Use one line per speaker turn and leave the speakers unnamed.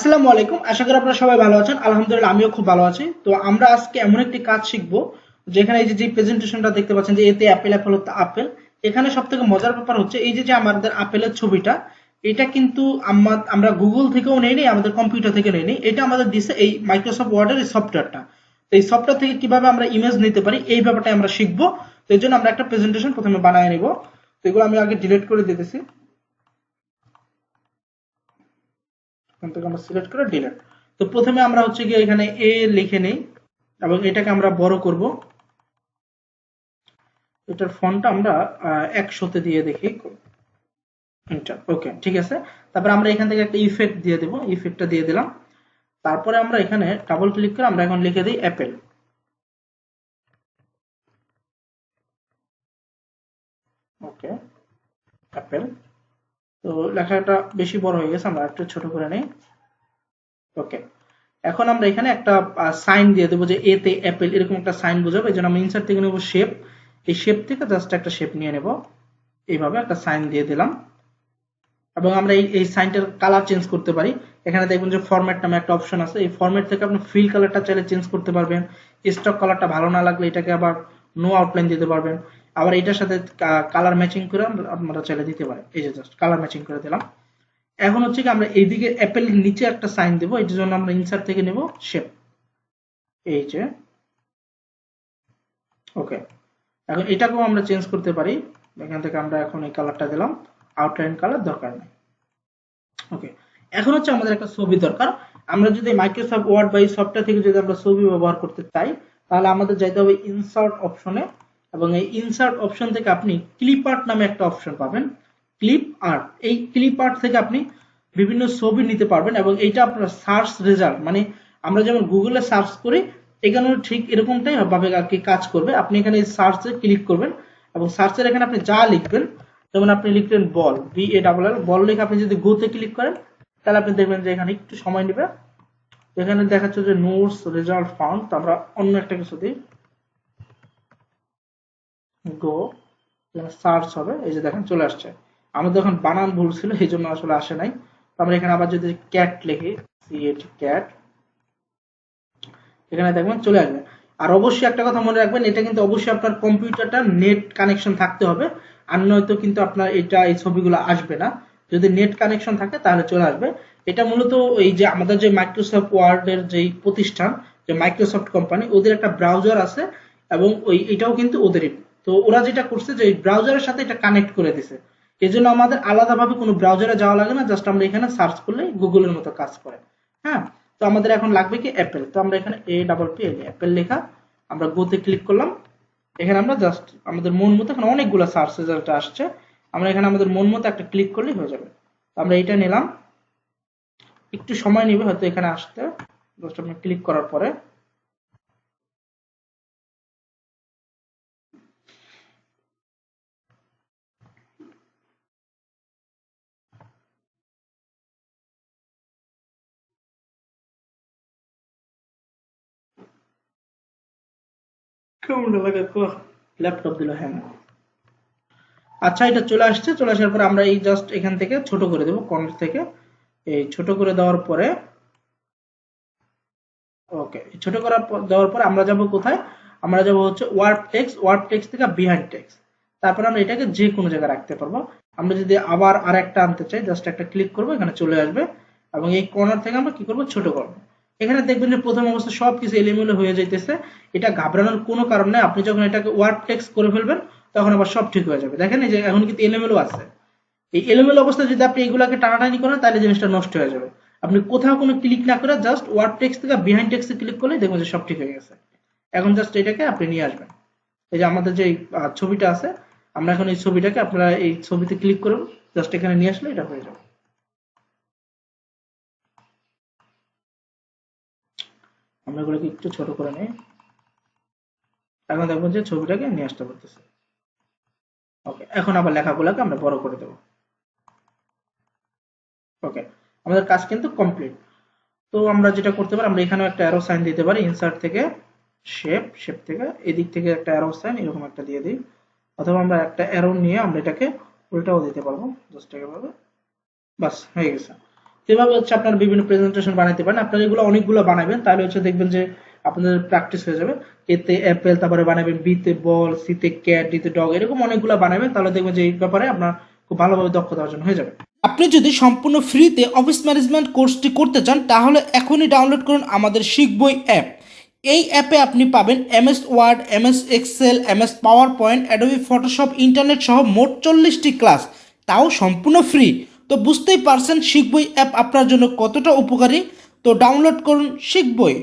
আসসালামু আলাইকুম। আশা করি আপনারা সবাই ভালো আছেন। আলহামদুলিল্লাহ আমিও খুব ভালো আছি। তো আমরা আজকে এমন একটি কাজ শিখবো যেখানে এই যে প্রেজেন্টেশনটা দেখতে পাচ্ছেন যে এতে অ্যাপেল অ্যাপেল হচ্ছে আপেল। এখানে সবথেকে মজার ব্যাপার হচ্ছে এই যে আমাদের আপেলের ছবিটা, এটা কিন্তু আমরা গুগল থেকেও নেই নেই, আমাদের কম্পিউটার থেকে নেই নেই, এটা আমাদের দিছে এই মাইক্রোসফট ওয়ার্ডের এই সফটওয়্যারটা। তো এই সফটওয়্যার থেকে কিভাবে আমরা ইমেজ নিতে পারি এই ব্যাপারটা আমরা শিখবো। তো এই জন্য আমরা একটা প্রেজেন্টেশন প্রথমে বানিয়ে নিব। তো এগুলো আমি আগে ডিলিট করে দিতেছি। এখান থেকে আমরা সিলেক্ট করে ডিলিট। তো প্রথমে আমরা হচ্ছে গিয়ে এখানে এ লিখে নেই এবং এটাকে আমরা বড় করব। এটার ফন্টটা আমরা 100-তে দিয়ে দেখি। এন্টার। ওকে, ঠিক আছে। তারপর আমরা এখান থেকে একটা ইফেক্ট দিয়ে দেব, ইফেক্টটা দিয়ে দিলাম। তারপরে আমরা এখানে ডাবল ক্লিক করে আমরা এখন লিখে দিই অ্যাপেল। ওকে, অ্যাপেল। তো লেখাটা বেশি বড় হয়ে গেছে, আমরা একটু ছোট করে নেই। ওকে, এখন আমরা এখানে একটা সাইন দিয়ে দেবো যে এতে অ্যাপেল, এরকম একটা সাইন বোঝাবো। এই জন্য আমি ইনসার্ট থেকে নেবো শেপ। এই শেপ থেকে জাস্ট একটা শেপ নিয়ে নেব, এইভাবে একটা সাইন দিয়ে দিলাম। এবং আমরা এই সাইনটার কালার চেঞ্জ করতে পারি। এখানে দেখবেন যে ফরম্যাট নামে একটা অপশন আছে। এই ফরম্যাট থেকে আপনি ফিল কালারটা চাইলে চেঞ্জ করতে পারবেন। স্টক কালারটা ভালো না লাগলে এটাকে আবার নো আউটলাইন দিতে পারবেন। আবার এটার সাথে কালার ম্যাচিং করে আপনারা চাইলে দিতে পারেন। এই যে জাস্ট কালার ম্যাচিং করে দিলাম। এখন হচ্ছে কি আমরা এইদিকে অ্যাপেলের নিচে একটা সাইন দেবো। এটার জন্য আমরা ইনসার্ট থেকে নেব শেপ, এই যে। ওকে, এখন এটাকেও আমরা চেঞ্জ করতে পারি। এখান থেকে আমরা এখন এই কালারটা দিলাম, আউটলাইন কালার দরকার নেই। ওকে, এখন হচ্ছে আমাদের একটা ছবি দরকার। আমরা যদি মাইক্রোসফট ওয়ার্ড বা এই সফটওয়্যার থেকে যদি আমরা ছবি ব্যবহার করতে চাই, তাহলে আমাদের যাইতে হবে ইনসার্ট অপশনে। এবং এই ইনসার্ট অপশন থেকে আপনি ক্লিপ আর্ট নামে একটা অপশন পাবেন। ক্লিপ আর্ট, এই ক্লিপ আর্ট থেকে আপনি বিভিন্ন ছবি নিতে পারবেন। এবং এইটা আপনার সার্চ রেজাল্ট, মানে আমরা যেমন গুগলে সার্চ করি, এখানেও ঠিক এরকমটাই ভাবে আর কি কাজ করবে। আপনি এখানে সার্চে ক্লিক করবেন এবং সার্চের এখানে আপনি যা লিখবেন, যেমন আপনি লিখলেন বল, BALL, বল লিখে আপনি যদি গোতে ক্লিক করেন, তাহলে আপনি দেখবেন যে এখানে একটু সময় নেবে। এখানে দেখাচ্ছে যে নোটস রেজাল্ট ফাউন্ড। তো আমরা অন্য একটা কিছু দিই, গো, এখানে সার্চ হবে। এই যে দেখেন চলে আসছে। আমাদের এখন বানান ভুল ছিল, এই জন্য আসলে আসে নাই। তো আমরা এখানে আবার যদি ক্যাট লিখি, ক্যাট, এখানে দেখবেন চলে আসবে। আর অবশ্যই একটা কথা মনে রাখবেন, এটা কিন্তু অবশ্যই আপনার কম্পিউটারটা নেট কানেকশন থাকতে হবে, আর নয়তো কিন্তু আপনার এটা এই ছবিগুলো আসবে না। যদি নেট কানেকশন থাকে তাহলে চলে আসবে। এটা মূলত এই যে আমাদের যে মাইক্রোসফট ওয়ার্ডের যে প্রতিষ্ঠান, যে মাইক্রোসফট কোম্পানি, ওদের একটা ব্রাউজার আছে এবং এটাও কিন্তু ওদেরই। তো ওরা যেটা করছে যে ব্রাউজারের সাথে এটা কানেক্ট করে দিছে। এই জন্য আমাদের আলাদাভাবে কোনো ব্রাউজারে যাওয়া লাগে না, জাস্ট আমরা এখানে সার্চ করলে গুগলের মতো কাজ করে। হ্যাঁ, তো আমাদের এখন লাগবে কি অ্যাপেল। তো আমরা এখানে APPL অ্যাপেল লেখা, আমরা গোতে ক্লিক করলাম। এখানে আমরা জাস্ট আমাদের মন মতো, এখানে অনেকগুলো সার্চ রেজাল্ট আসছে, আমরা এখানে আমাদের মন মতো একটা ক্লিক করলেই হয়ে যাবে। আমরা এটা নিলাম, একটু সময় নেবে হয়তো এখানে আসতে। জাস্ট আপনি ক্লিক করার পরে কেমন লাগে, ল্যাপটপ দিল হ্যাঁ। আচ্ছা, এটা চলে আসছে। চলে আসার পরে আমরা এই জাস্ট এখান থেকে ছোট করে দেবো, কর্নার থেকে এই ছোট করে দেওয়ার পরে, ওকে, ছোট করা দেওয়ার পর আমরা যাব কোথায়? আমরা যাব হচ্ছে ওয়ার্ড টেক্সট, ওয়ার্ড টেক্সট থেকে বিহাইন্ড টেক্সট। তারপর আমরা এটাকে যে কোনো জায়গায় রাখতে পারবো। আমরা যদি আবার আরেকটা আনতে চাই, জাস্ট একটা ক্লিক করবো, এখানে চলে আসবে। এবং এই কর্নার থেকে আমরা কি করবো, ছোট করবো। এখানে দেখবেন যে প্রথম অবস্থা সবকিছু এলোমেলো হয়ে যাইতেছে। এটা ঘাবড়ানোর কোনো কারণ নেই। আপনি যখন এটাকে ওয়ার্ড টেক্সট করে ফেলবেন, তখন আবার সব ঠিক হয়ে যাবে। দেখেন এই যে এখন কিন্তু এলোমেলো আছে। এই এলোমেলো অবস্থায় যদি আপনি এগুলাকে টানাটানি করেন, তাহলে জিনিসটা নষ্ট হয়ে যাবে। আপনি কোথাও কোনো ক্লিক না করে জাস্ট ওয়ার্ড টেক্সট থেকে বিহাইন্ড টেক্সটে ক্লিক করলে দেখবেন যে সব ঠিক হয়ে গেছে। এখন জাস্ট এটাকে আপনি নিয়ে আসবেন। এই যে আমাদের যে ছবিটা আছে, আমরা এখন এই ছবিটাকে, আপনারা এই ছবিতে ক্লিক করুন, জাস্ট এখানে নিয়ে আসলে এটা হয়ে যাবে। আমরা এগুলোকে একটু ছোট করে নিই। এখন দেখবেন যে ছবিটাকে নিয়ে আসতে পারতেছে। ওকে, এখন আবার লেখাগুলোকে আমরা বড় করে দেবো। ওকে, আমাদের কাজ কিন্তু কমপ্লিট। তো আমরা যেটা করতে পারি, আমরা এখানেও একটা অ্যারো সাইন দিতে পারি। ইনসার্ট থেকে শেপ, শেপ থেকে এদিক থেকে একটা অ্যারো সাইন এরকম একটা দিয়ে দিই। অথবা আমরা একটা অ্যারো নিয়ে আমরা এটাকে উল্টাও দিতে পারবো, জাস্ট এভাবে। বাস হয়ে গেছে। সেভাবে হচ্ছে আপনারা বিভিন্ন প্রেজেন্টেশন বানাইতে পারেন। আপনারা এগুলো অনেকগুলো বানাবেন, তাহলে হচ্ছে দেখবেন যে আপনাদের প্র্যাকটিস হয়ে যাবে। এতে অ্যাপেল, তারপরে বানাবেন বিতে বল, সিতে ক্যাট, ডিতে ডগ, এরকম অনেকগুলো বানাবেন, তাহলে দেখবেন যে এই ব্যাপারে আপনার খুব ভালোভাবে দক্ষতা অর্জন হয়ে যাবে। আপনি যদি সম্পূর্ণ ফ্রিতে অফিস ম্যানেজমেন্ট কোর্সটি করতে চান তাহলে এখনই ডাউনলোড করুন আমাদের শিখবই অ্যাপ। এই অ্যাপে আপনি পাবেন MS Word, MS Excel, MS PowerPoint, Adobe Photoshop, internet সহ মোট 40টি ক্লাস, তাও সম্পূর্ণ ফ্রি। তো বুঝতেই পারছেন শিখবই অ্যাপ আপনার জন্য কতটা উপকারী। তো ডাউনলোড করুন শিখবই।